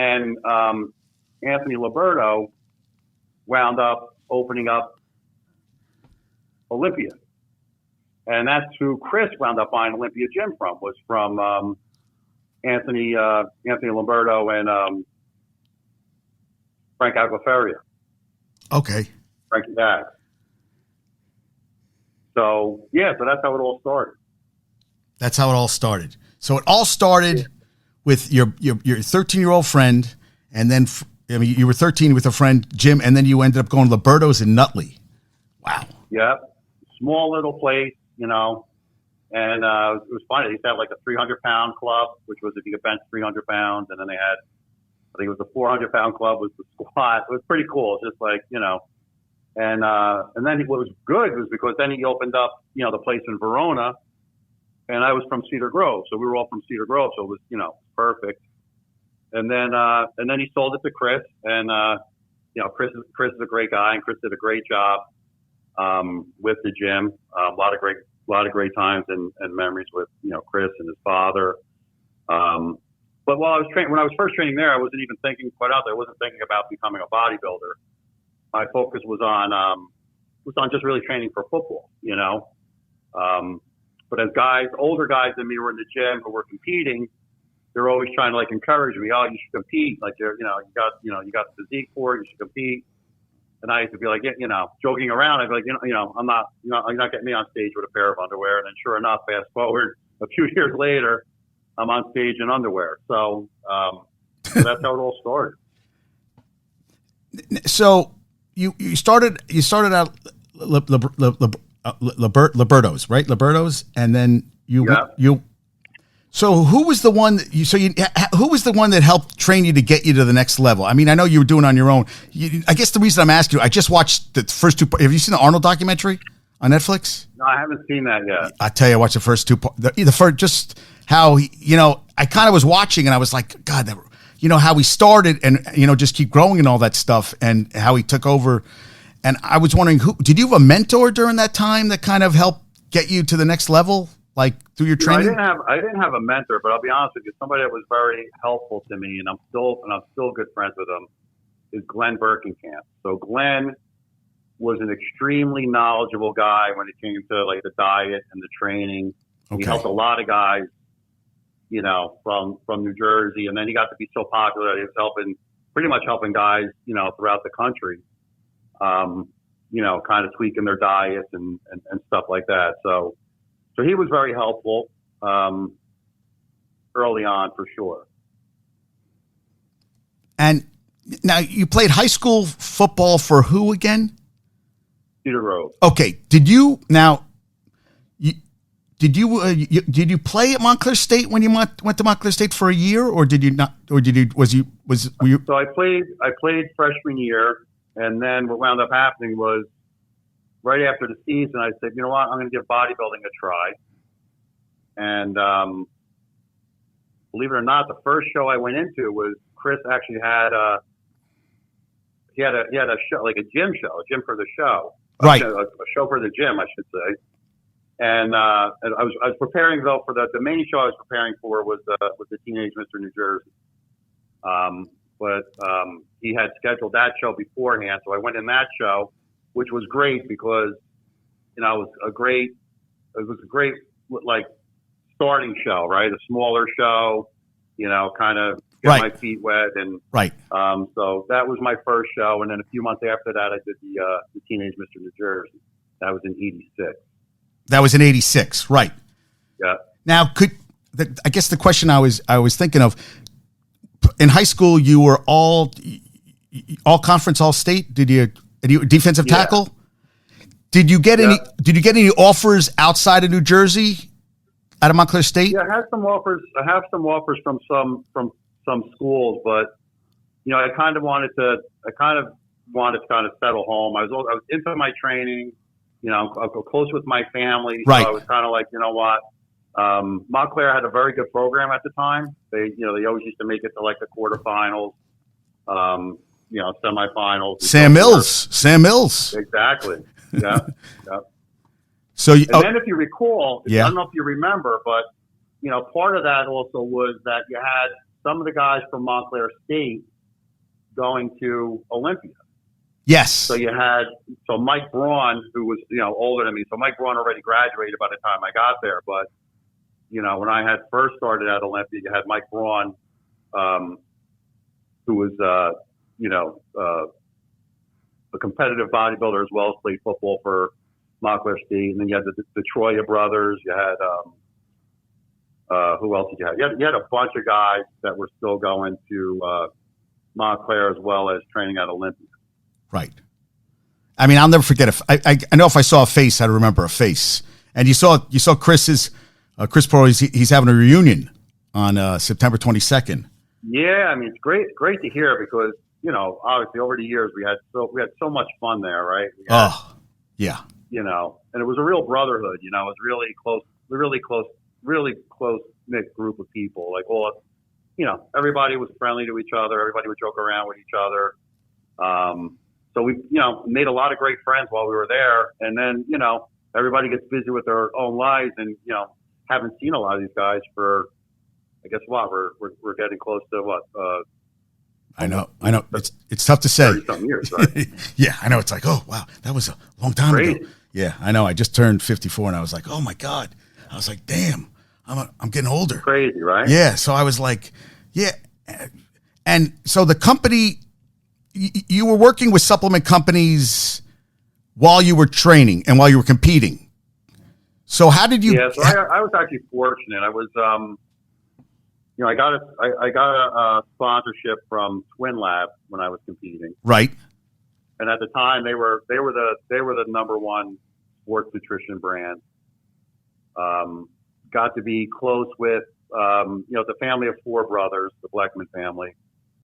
And Anthony Liberto wound up opening up Olympia. And that's who Chris wound up buying Olympia Gym from, was from Anthony Liberto and Frank Aguaferria. Okay. Frankie Dad. So, yeah, so that's how it all started. That's how it all started. So it all started with your 13-year-old friend, and then you were 13 with a friend, Jim, and then you ended up going to Liberto's in Nutley. Wow. Yep. Small little place, and it was funny. They used to have like a 300-pound club, which was if you could bench 300 pounds, and then they had, I think it was the 400-pound club was the squat. It was pretty cool. Just like, and then what was good was because then he opened up, the place in Verona, and I was from Cedar Grove. So we were all from Cedar Grove. So it was, perfect. And then he sold it to Chris, and, Chris is a great guy, and Chris did a great job, with the gym. A lot of great times and memories with, Chris and his father. But when I was first training there, I wasn't even thinking, quite out there, I wasn't thinking about becoming a bodybuilder. My focus was on just really training for football, But as older guys than me were in the gym who were competing, they're always trying to like encourage me. Oh, you should compete. Like you got the physique for it. You should compete. And I used to be like, joking around. I'd be like, I'm not, you're not getting me on stage with a pair of underwear. And then sure enough, fast forward a few years later, I'm on stage in underwear. So that's how it all started. So you started out Liberto's, right? Liberto's, and then you. So who was the one who was the one that helped train you to get you to the next level? I mean, I know you were doing it on your own. I guess the reason I'm asking you, I just watched the first two. Have you seen the Arnold documentary on Netflix? No, I haven't seen that yet. I tell you, I watched the first two. The first, just how I kind of was watching and I was like, God, how he started and just keep growing and all that stuff, and how he took over. And I was wondering, did you have a mentor during that time that kind of helped get you to the next level? Like through your training? I didn't have a mentor, but I'll be honest with you, somebody that was very helpful to me, and I'm still good friends with him, is Glenn Birkenkamp. So Glenn was an extremely knowledgeable guy when it came to like the diet and the training. Okay. He helped a lot of guys, from New Jersey, and then he got to be so popular that he was pretty much helping guys, throughout the country, kind of tweaking their diets and stuff like that. So he was very helpful early on, for sure. And now you played high school football for who again? Cedar Grove. Okay. Did you play at Montclair State when you went to Montclair State for a year, or did you not? Or were you? So I played freshman year, and then what wound up happening was, right after the season, I said, you know what, I'm going to give bodybuilding a try. And believe it or not, the first show I went into was Chris actually had a show, like a gym for the show, right? A show for the gym, I should say. And I was preparing though for the main show I was preparing for was the Teenage Mr. New Jersey. But he had scheduled that show beforehand, so I went in that show, which was great because, it was a great like starting show, right? A smaller show, kind of get right. my feet wet, and right. So that was my first show, and then a few months after that, I did the Teenage Mr. New Jersey. That was in '86. That was in '86, right? Yeah. Now, I guess the question I was thinking of, in high school, you were all conference, all state. Did you defensive tackle? Did you get any offers outside of New Jersey, out of Montclair State? Yeah, I have some offers from some schools, but I kind of wanted to settle home. I was into my training. I'll go close with my family. Right. So I was kind of like, you know what? Montclair had a very good program at the time. They always used to make it to like the quarterfinals, semifinals. Sam Mills. Exactly. Yeah. Yeah. So, then if you recall, yeah. I don't know if you remember, but part of that also was that you had some of the guys from Montclair State going to Olympia. Yes. So you had Mike Braun, who was older than me. So Mike Braun already graduated by the time I got there. But when I had first started at Olympia, you had Mike Braun, who was a competitive bodybuilder as well as played football for Montclair State. And then you had the Troya brothers. You had who else did you have? You had a bunch of guys that were still going to Montclair as well as training at Olympia. Right. I mean, I'll never forget. I know if I saw a face, I'd remember a face. And you saw Chris Pro. He's having a reunion on September 22nd. Yeah, I mean, it's great to hear because obviously over the years we had so much fun there, right? Yeah. And it was a real brotherhood. It was really close knit group of people. Like everybody was friendly to each other. Everybody would joke around with each other. So we, made a lot of great friends while we were there. And then, everybody gets busy with their own lives and, haven't seen a lot of these guys for, I guess we're getting close to I know. It's tough to say. 30-something years, right? Yeah, I know. It's like, oh, wow, that was a long time ago. Yeah, I know. I just turned 54 and I was like, oh my God. I was like, damn, I'm getting older. Crazy, right? Yeah. So I was like, yeah. And so the company, you were working with supplement companies while you were training and while you were competing. So how did you? Yeah, so I was actually fortunate. I was, I got a sponsorship from Twin Lab when I was competing. Right. And at the time, they were the number one sports nutrition brand. Got to be close with the family of four brothers, the Bleckman family.